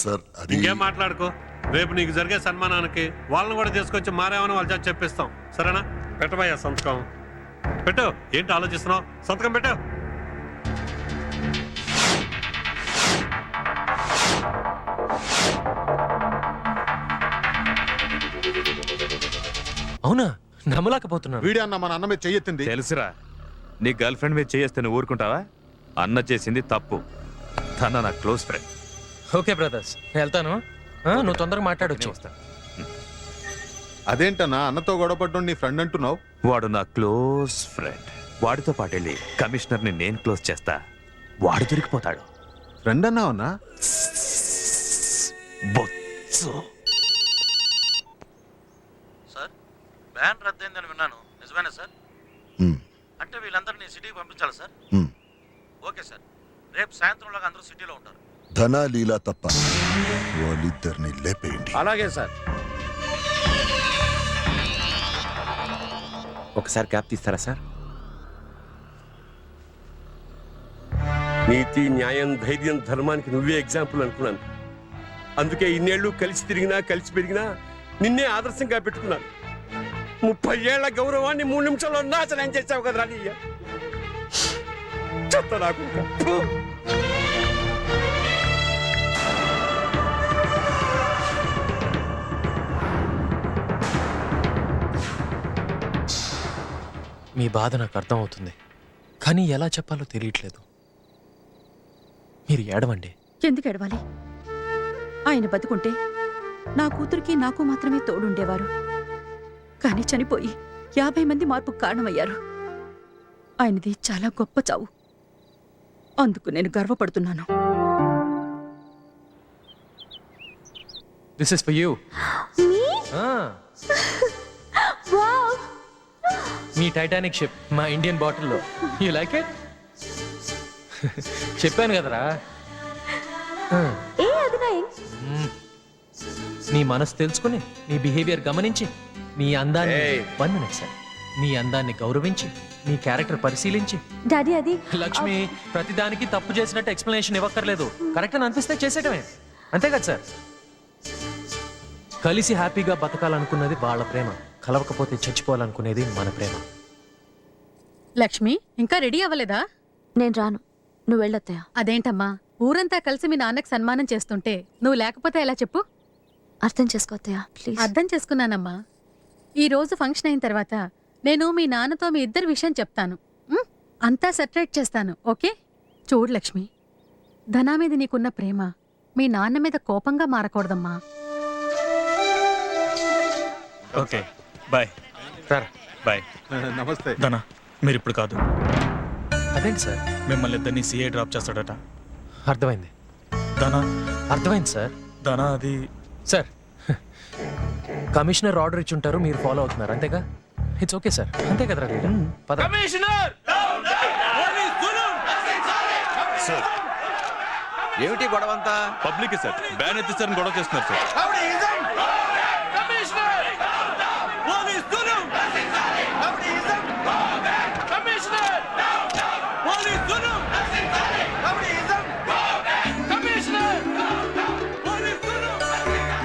Sir అది ఇంకేం మాట్లాడుకో. రేపు నీకు జరిగే సన్మానానికి వాళ్ళని కూడా తీసుకొచ్చి మారేమని వాళ్ళ చేత చెప్పిస్తాం. సరేనా? పెట్టబోయా సంతకం. పెట్టు. ఏంటి ఆలోచిస్తున్నావు? సంతకం పెట్టు. అవునా? నమ్మలేకపోతున్నాను. వీడి అన్న మన అన్న మీద చెయ్యెత్తింది. తెలుసురా, నీ గర్ల్ ఫ్రెండ్ మీద చేస్తే నువ్వు ఊరుకుంటావా? అన్న చేసింది తప్పు. తన నా క్లోజ్ ఫ్రెండ్. ఓకే బ్రదర్స్, నేను వెళ్తాను. నువ్వు తొందరగా మాట్లాడొచ్చు. వస్తా. అదేంటన్నా అన్నతో గొడవపడ్డం నీ ఫ్రెండ్ అంటున్నావు? వాడు నా క్లోజ్ ఫ్రెండ్. వాడితో పాటు వెళ్ళి కమిషనర్ని నేను క్లోజ్ చేస్తా. వాడు దొరికిపోతాడు. ఫ్రెండ్ అన్నావన్నా? బొచ్చు. సార్, బ్యాన్ రద్దయిందని విన్నాను, నిజమేనా సార్? మ్, అంటే వీళ్ళందరినీ సిటీకి పంపించాలి సార్? మ్. ఓకే సార్, రేపు సాయంత్రంలాగా అందరూ సిటీలో ఉంటారు. ధన లీలా తప్ప వాళ్ళిద్దరిని లేపేయండి. అలాగే సార్. ఒకసారి క్యాప్ తీస్తారా సార్? నీతి, న్యాయం, ధైర్యం, ధర్మానికి నువ్వే ఎగ్జాంపుల్ అనుకున్నాను. అందుకే ఇన్నేళ్లు కలిసి తిరిగినా కలిసి పెరిగినా నిన్నే ఆదర్శంగా పెట్టుకున్నాను. 30 ఏళ్ల గౌరవాన్ని 3 నిమిషాల్లో నాశనం చేసావు కదరా నీ చెత్త నాకు. మీ బాధ నాకు అర్థమవుతుంది, కానీ ఎలా చెప్పాలో తెలియట్లేదు. మీరు ఏడవండి. ఎందుకు ఎడవాలి? ఆయన బతుకుంటే నా కూతురికి నాకు మాత్రమే తోడుండేవారు. కానీ చనిపోయి 50 మంది మార్పుకు కారణమయ్యారు. ఆయనది చాలా గొప్ప చావు. అందుకు నేను గర్వపడుతున్నాను. This is for you. మీ టైటానిక్ షిప్ మా ఇండియన్ బాటిల్లో. You like it? చెప్పాను కదరా. నీ మనసు తెలుసుకుని, నీ బిహేవియర్ గమనించి, నీ అందాన్ని 1 minute సార్, నీ అందాన్ని గౌరవించి, నీ క్యారెక్టర్ పరిశీలించి. డాడీ అది లక్ష్మి, ప్రతిదానికి తప్పు చేసినట్టు ఎక్స్ప్లెనేషన్ ఇవ్వక్కర్లేదు. కరెక్ట్ అని అనిపిస్తే చేసేయటమే, అంతే కదా సార్? కలిసి హ్యాపీగా బతకాలనుకున్నది వాళ్ళ ప్రేమ, కలవకపోతే చచ్చిపోవాలనుకునేది మన ప్రేమ. లక్ష్మి, ఇంకా రెడీ అవ్వలేదా? నేను రాను, నువ్వు వెళ్ళొత్తయ్య. అదేంటమ్మా, ఊరంతా కలిసి మీ నాన్నకి సన్మానం చేస్తుంటే నువ్వు లేకపోతే ఎలా చెప్పు? అర్థం చేసుకోవత్తయ్య ప్లీజ్. అర్థం చేసుకున్నానమ్మా. ఈ రోజు ఫంక్షన్ అయిన తర్వాత నేను మీ నాన్నతో మీ ఇద్దరి విషయం చెప్తాను. అంతా సెటరేట్ చేస్తాను. ఓకే? చూడు లక్ష్మి, ధనా మీద నీకున్న ప్రేమ మీ నాన్న మీద కోపంగా మారకూడదమ్మా. Okay bye sir. బాయ్. నమస్తే. ధనా, మీరు ఇప్పుడు కాదు. అదేంటి సార్? మిమ్మల్ని ఇద్దరిని సిఐ డ్రాప్ చేస్తాడట. అర్థమైంది. ధనా, అర్థమైంది సార్. ధనా అది సార్, కమిషనర్ ఆర్డర్ ఇచ్చి ఉంటారు, మీరు ఫాలో అవుతున్నారు, అంతేగా? ఇట్స్ ఓకే సార్, అంతే కదరా? పద. సార్, ఏమిటి గొడవంతా? పబ్లిక్ సార్, బ్యాన్ ఎత్తిస్తారని గొడవ చేస్తున్నారు సార్.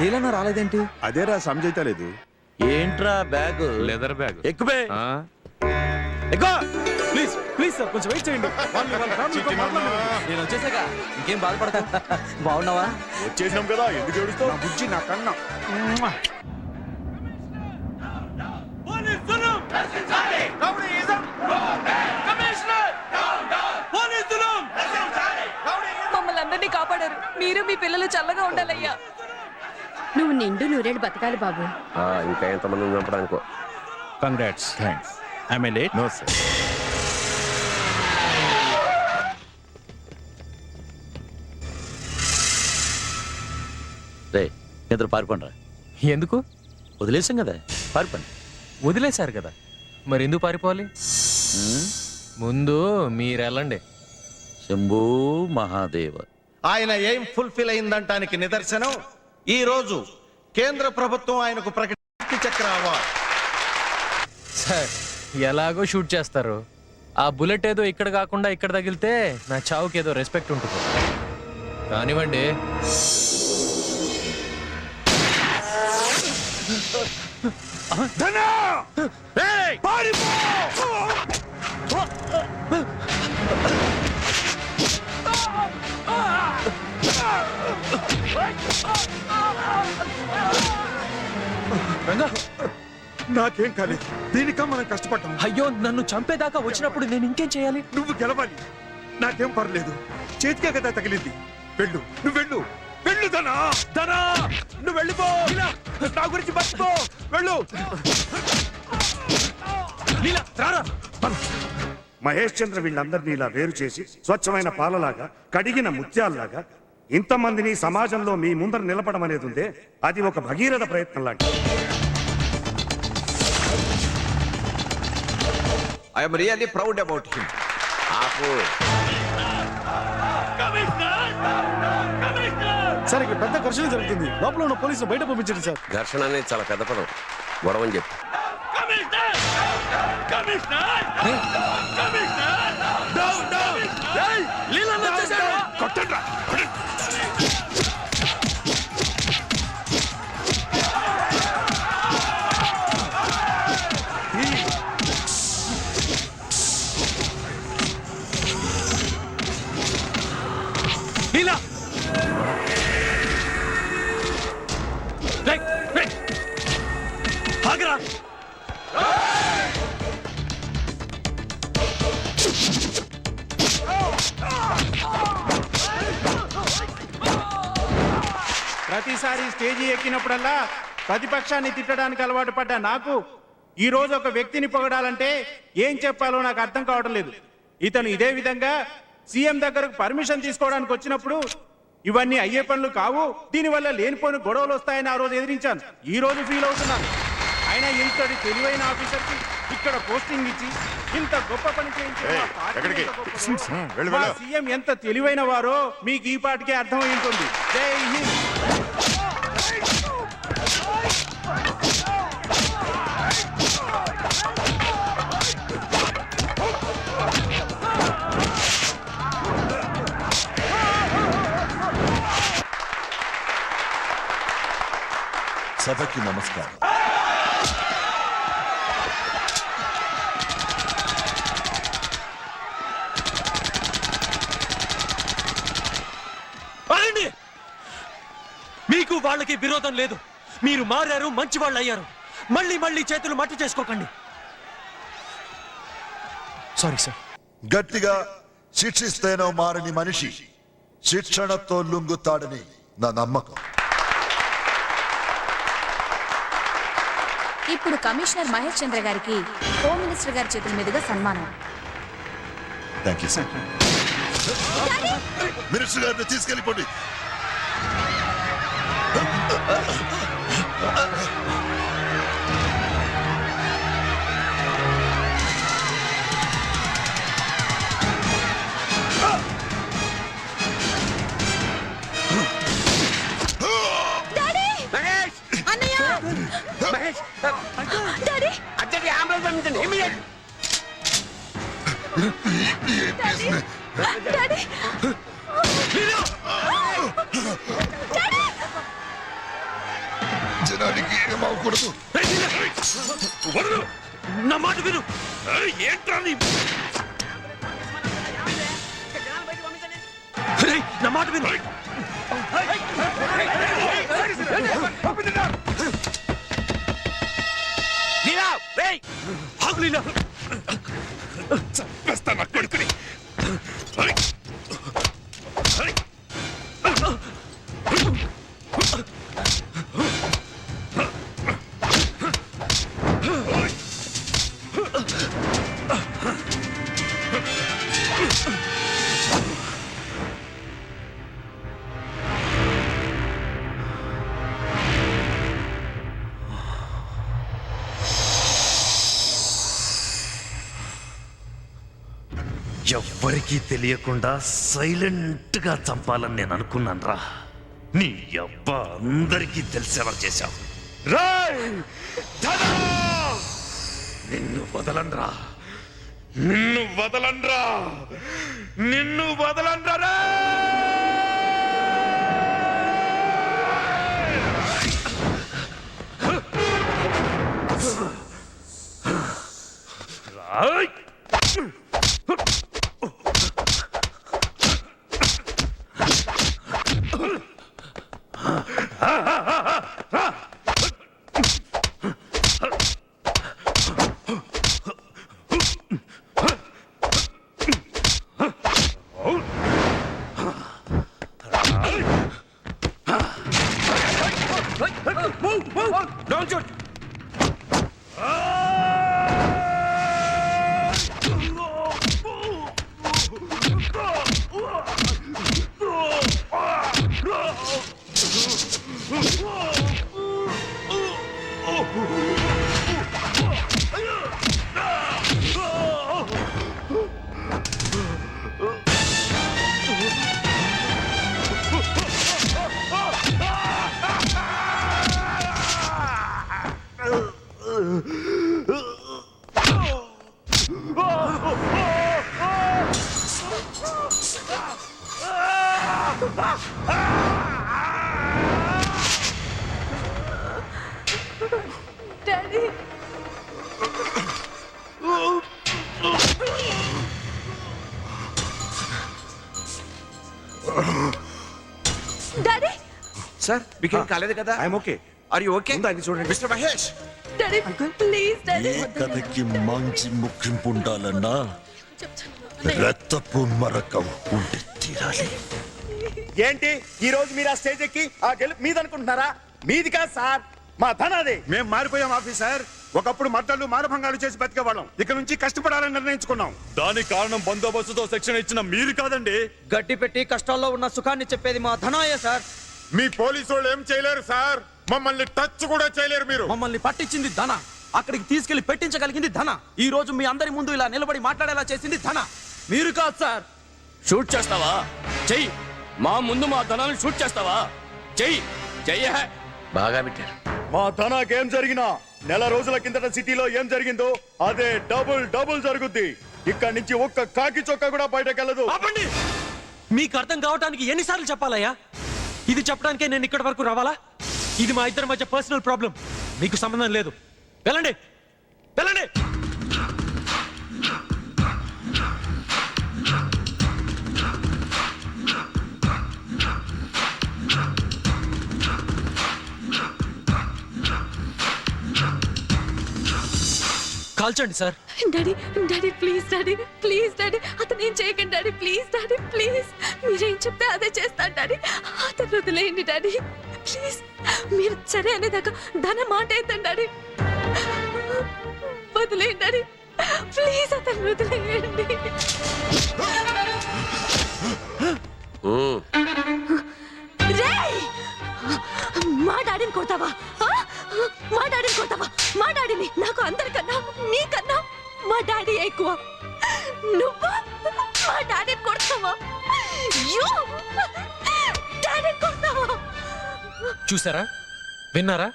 నీలన్నా రాలేదేంటి? అదేరా సంజయిత లేదు. ఏంట్రా బ్యాగ్? Leather bag. ఎక్కువే ఎక్కువ. ప్లీజ్ ప్లీజ్ సార్, కొంచెం వెయిట్ చేయండి. నేను వచ్చేసాక ఇంకేం బాధపడతా. బాగున్నావా? వచ్చేసినాం కదా, ఎందుకు ఏడుస్తావు? నా బుజ్జి, నా కన్నా. మమ్మల్ని అందరినీ కాపాడారు. మీరు మీ పిల్లలు చల్లగా ఉండాలయ్యా. నువ్వు నిండు నూరేళ్ళు బతకాలి బాబు. ఇంకా ఎంతమంది చంపడానికో. Congrats. Thanks. I may late? No sir. రే, ఇద్దరు పారిపోండి. ఎందుకు? వదిలేసాం కదా, పారిపోండి. వదిలేశారు కదా, మరి ఎందుకు పారిపోవాలి? ముందు మీరు వెళ్ళండి. శంభూ మహాదేవ. ఆయన ఏం ఫుల్ఫిల్ అయిందంటానికి నిదర్శనం ఈ రోజు కేంద్ర ప్రభుత్వం ఆయనకు ప్రకటించిన చక్ర అవార్డు. సార్, ఎలాగో షూట్ చేస్తారు. ఆ బుల్లెట్ ఏదో ఇక్కడ కాకుండా ఇక్కడ తగిలితే నా చావుకి ఏదో రెస్పెక్ట్ ఉంటుంది. కానివ్వండి. రంగా నాకేం కాలేదు దీనికా మనం కష్టపడ్డాం. అయ్యో నన్ను చంపేదాకా వచ్చినప్పుడు నేను ఇంకేం చేయాలి? నువ్వు గెలవాలి. నాకేం పర్లేదు, చేతికే కదా తగిలింది. వెళ్ళు, నువ్వు వెళ్ళు. వెళ్ళు ధనా, ధనా, నువ్వు వెళ్ళిపో. నా గురించి మర్చిపో. వెళ్ళు. మహేష్ చంద్ర వీళ్ళందరినీ ఇలా వేరు చేసి స్వచ్ఛమైన పాలలాగా కడిగిన ముత్యాల్లాగా ఇంతమందిని సమాజంలో మీ ముందర నిలపడం అనేది ఉందే, అది ఒక భగీరథ ప్రయత్నం లాంటి. I'm really proud about him. Sir ఇక్కడ పెద్ద ఘర్షణ జరుగుతుంది. లోపల ఉన్న పోలీసులు బయట పంపించండి సార్. ఘర్షణ అనేది చాలా పెద్ద పదం, గొడవని చెప్పు. ప్రతిసారి స్టేజీ ఎక్కినప్పుడల్లా ప్రతిపక్షాన్ని తిట్టడానికి అలవాటు పడ్డా నాకు ఈ రోజు ఒక వ్యక్తిని పొగడాలంటే ఏం చెప్పాలో నాకు అర్థం కావడం లేదు. ఇతను ఇదే విధంగా సీఎం దగ్గరకు పర్మిషన్ తీసుకోవడానికి వచ్చినప్పుడు ఇవన్నీ అయ్యే పనులు కావు, దీనివల్ల లేనిపోని గొడవలు వస్తాయని ఆ రోజు ఎదిరించాను. ఈ రోజు ఫీల్ అవుతున్నాను. అయినా ఇంతటి తెలివైన ఆఫీసర్కి ఇక్కడ పోస్టింగ్ ఇచ్చి ఇంత గొప్ప పని చేయించిన సీఎం ఎంత తెలివైన వారో మీకు ఈ పాటికే అర్థమై ఉంటుంది. జై హింద్. సభకి నమస్కారం. మీకు వాళ్ళకి విరోధం లేదు. మీరు మారారు, మంచి వాళ్ళు అయ్యారు. మళ్ళీ మళ్ళీ చేతులు మట్టి చేసుకోకండి. Sorry sir. గట్టిగా శిక్షిస్తేనో మారని మనిషి శిక్షణతో లొంగుతాడని నా నమ్మకం. ఇప్పుడు కమిషనర్ మహేష్ చంద్ర గారికి హోమ్ మినిస్టర్ గారి చేతుల మీదుగా సన్మానం. Thank you sir. మినిస్టర్ గారిని తీసుకెళ్ళిపోండి. జనానికి ఏమవకూడదు. నా మాట విను. ఏంట్రా నీ నా మాట విను. చంపేస్తా నా కొడుకుని. ఎవ్వరికీ తెలియకుండా సైలెంట్ గా చంపాలని నేను అనుకున్నాను రా. నీ అబ్బ అందరికీ తెలిసేలా చేశావు. నిన్ను వదలండ్రా, నిన్ను వదలండ్రా, నిన్ను వదలండ్రా. Don't shoot. Daddy daddy sir మీకేం కాలేదు కదా? I'm okay. Are you okay? అది చూడండి. Mister Mahesh, daddy please daddy ఈ కథకి మంచి ముఖ్యంపు ఉండాలన్నా రక్తపు మరక ఉండి తీరాలి. ఏంటి ఈ రోజు మీరు ఆ స్టేజ్ ఎక్కి ఆ గెలుపు మీద అనుకుంటున్నారా? మీది కాదు సార్, మా ధనాది. మేము మారిపోయాం ఆఫీసర్. ఒకప్పుడు మద్దళ్ళు మానభంగాలు చేసి బతికేవాళ్ళం. ఇక నుంచి కష్టపడాలని నిర్ణయించుకున్నాం. దానికి కారణం బందోబస్తుతో శిక్షణ ఇచ్చిన మీరు కాదండి. గడ్డి పెట్టి కష్టాల్లో ఉన్న సుఖాన్ని చెప్పేది మా ధనాయే సార్. మీ పోలీసు వాళ్ళు ఏం చేయలేరు సార్. మమ్మల్ని టచ్ కూడా చేయలేరు మీరు. మమ్మల్ని పట్టించింది ధన, అక్కడికి తీసుకెళ్లి పెట్టించగలిగింది ధన. ఈ రోజు మీ అందరి ముందు ఇలా నిలబడి మాట్లాడేలా చేసింది ధన, మీరు కాదు సార్. షూట్ చేస్తావా? చెయ్యి. మా ముందు మా ధనాన్ని షూట్ చేస్తావా? చెయ్యి. చెయ్య. బాగా పెట్టారు. మా ధనాకి ఏం జరిగినా నెల రోజుల కిందట సిటీలో ఏం జరిగిందో అదే డబుల్ జరుగుద్ది. ఇక్కడి నుంచి ఒక్క కాకి చొక్క కూడా బయటకెళ్ళదు. ఆపండి. మీకు అర్థం కావడానికి ఎన్నిసార్లు చెప్పాలయ్యా? ఇది చెప్పడానికే నేను ఇక్కడి వరకు రావాలా? ఇది మా ఇద్దరి మధ్య పర్సనల్ ప్రాబ్లం, మీకు సంబంధం లేదు. వెళ్ళండి, వెళ్ళండి. కాల్చండి sir. Daddy daddy please daddy please daddy అతను ఏం చేయకండి డాడీ ప్లీజ్ డాడీ ప్లీజ్. మీరేం చెప్తే అదే చేస్తాను డాడీ. అతను వదిలేయండి డాడీ ప్లీజ్. మీరు సరే అనేదాకా ధన మాట అవుతాను డాడీ. వదిలేయండి డాడీ ప్లీజ్. అతను వదిలేయండి. రేయ్! మా డాడీని కొడతావా? మా డాడీని కొడతావా? మా డాడీని నాకు అందరికన్నా నీకన్నా మా డాడీ ఎక్కువ. నువ్వు మా డాడీని కొడతావా? డాడీని కొడతావా? చూసారా, విన్నారా?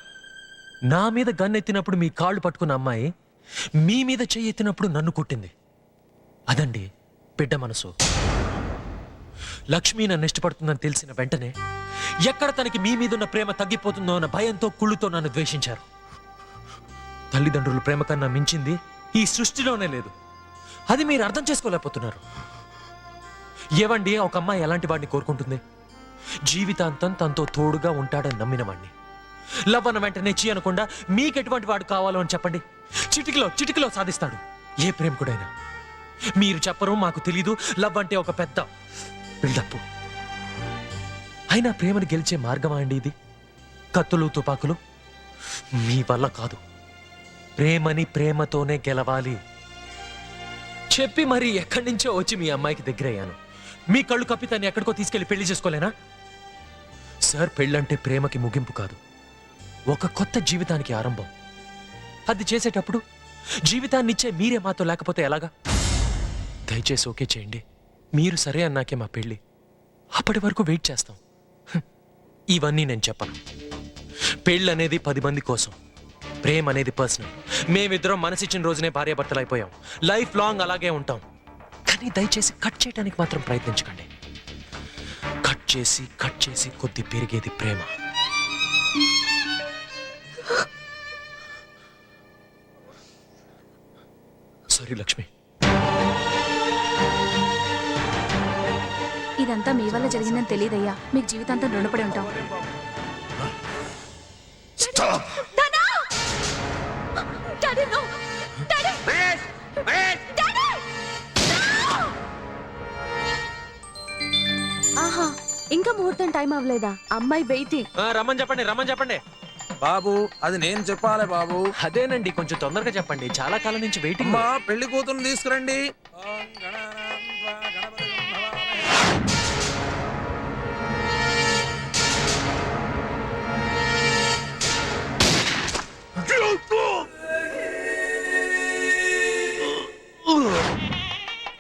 నా మీద గన్ ఎత్తినప్పుడు మీ కాళ్ళు పట్టుకున్న అమ్మాయి మీ మీద చెయ్యి ఎత్తినప్పుడు నన్ను కొట్టింది. అదండి బిడ్డ మనసు. లక్ష్మి నన్ను ఇష్టపడుతుందని తెలిసిన వెంటనే ఎక్కడ తనకి మీ మీదున్న ప్రేమ తగ్గిపోతుందో అన్న భయంతో కుళ్ళుతో నన్ను ద్వేషించారు. తల్లిదండ్రుల ప్రేమ కన్నా మించింది ఈ సృష్టిలోనే లేదు. అది మీరు అర్థం చేసుకోలేకపోతున్నారు. ఏవండి, ఒక అమ్మాయి ఎలాంటి వాడిని కోరుకుంటుంది? జీవితాంతం తనతో తోడుగా ఉంటాడని నమ్మిన వాడిని. లవ్ అన్న వెంటనే చీ అనకుండా మీకు ఎటువంటి వాడు కావాలో అని చెప్పండి, చిటికలో సాధిస్తాడు ఏ ప్రేమికుడైనా. మీరు చెప్పరు, మాకు తెలీదు. లవ్ అంటే ఒక పెద్ద బిల్డప్. అయినా ప్రేమను గెలిచే మార్గమా అండి ఇది? కత్తులు తుపాకులు మీ వల్ల కాదు. ప్రేమని ప్రేమతోనే గెలవాలి చెప్పి మరి ఎక్కడి నుంచో వచ్చి మీ అమ్మాయికి దగ్గరయ్యాను. మీ కళ్ళు కప్పి తను ఎక్కడికో తీసుకెళ్లి పెళ్లి చేసుకోలేనా? సార్, పెళ్ళంటే ప్రేమకి ముగింపు కాదు, ఒక కొత్త జీవితానికి ఆరంభం. అది చేసేటప్పుడు జీవితాన్నిచ్చే మీరే మాతో లేకపోతే ఎలాగా? దయచేసి ఓకే చేయండి. మీరు సరే అన్నాకే మా పెళ్ళి. అప్పటి వరకు వెయిట్ చేస్తాం. ఇవన్నీ నేను చెప్పను. పెళ్ళనేది 10 మంది కోసం, ప్రేమ అనేది పర్సనల్. మేమిద్దరం మనసిచ్చిన రోజునే భార్యాభర్తలు అయిపోయాం. లైఫ్ లాంగ్ అలాగే ఉంటాం. కానీ దయచేసి కట్ చేయడానికి మాత్రం ప్రయత్నించకండి. కట్ చేసి కొద్ది పెరిగేది ప్రేమ. సారీ లక్ష్మి. ఇదంతా మీ వల్ల జరిగిందని తెలియదయ్యా. మీకు జీవితాంతం రుణపడి ఉంటాం. Daddy no! డాడీ! డాడీ! ఆహా, ఇంకా ముహూర్తం టైం అవ్వలేదా? అమ్మాయి వెయిటింగ్. రమ్మని చెప్పండి. బాబు అది నేను చెప్పాలి బాబు. అదేనండి, కొంచెం తొందరగా చెప్పండి, చాలా కాలం నుంచి వెయిటింగ్. అమ్మా పెళ్లి కూతురు తీసుకురండి.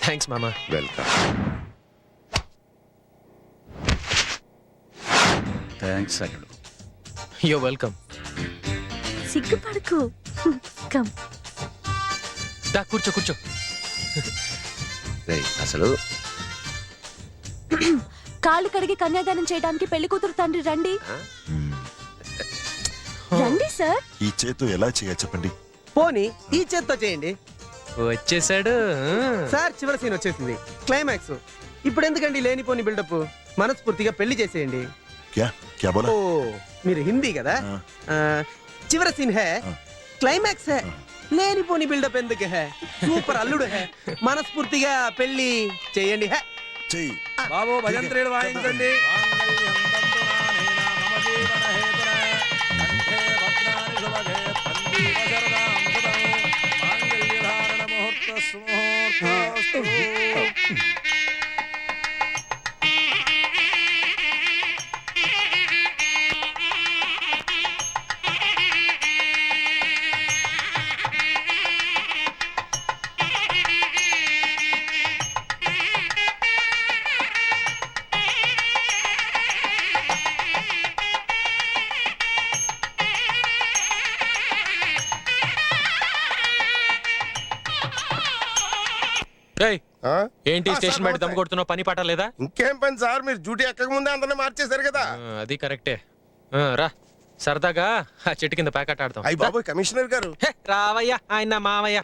థ్యాంక్స్ మామా. వెల్కమ్. థ్యాంక్స్ అల్లుడు. Yo welcome. సిగ్గుపడకు. కమ్. దా కూర్చో కూర్చో. అసలు కాళ్ళు కడిగి కన్యాదానం చేయడానికి పెళ్లి కూతురు తండ్రి రండి. రండి సార్. ఈ చేతు ఎలా చేయ చెప్పండి. పోనీ ఈ చేత్తో చేయండి. వచ్చేసాడు సార్. చివరి సీన్ వచ్చేసింది, క్లైమాక్స్. ఇప్పుడు ఎందుకండి లేనిపోని బిల్డప్? మనస్ఫూర్తిగా పెళ్లి చేసేయండి. క్యా క్యా బోలా? ఓ మీరు హిందీ కదా. చివరి సీన్ హే, క్లైమాక్స్ హే, లేనిపోని బిల్డప్ ఎందుకు హే? సూపర్ అల్లుడు హే, మనస్ఫూర్తిగా పెళ్లి చేయండి హే. చెయ్యి. బాబు భజంత్రీలు వాయించండి. ఏయ్, ఏంటి స్టేషన్ బయట దమ్ము కొడుతున్నావు? పని పాట లేదా? ఇంకేం పని సార్, మీరు డ్యూటీ ఎక్కక ముందే అందరినీ మార్చేశారు కదా. అది కరెక్టే. రా సరదాగా ఆ చెట్టు కింద ప్యాకెట్ ఆడతాం. అయ్యి బాబోయ్ కమిషనర్ గారు. రావయ్యా, ఆయన మావయ్య.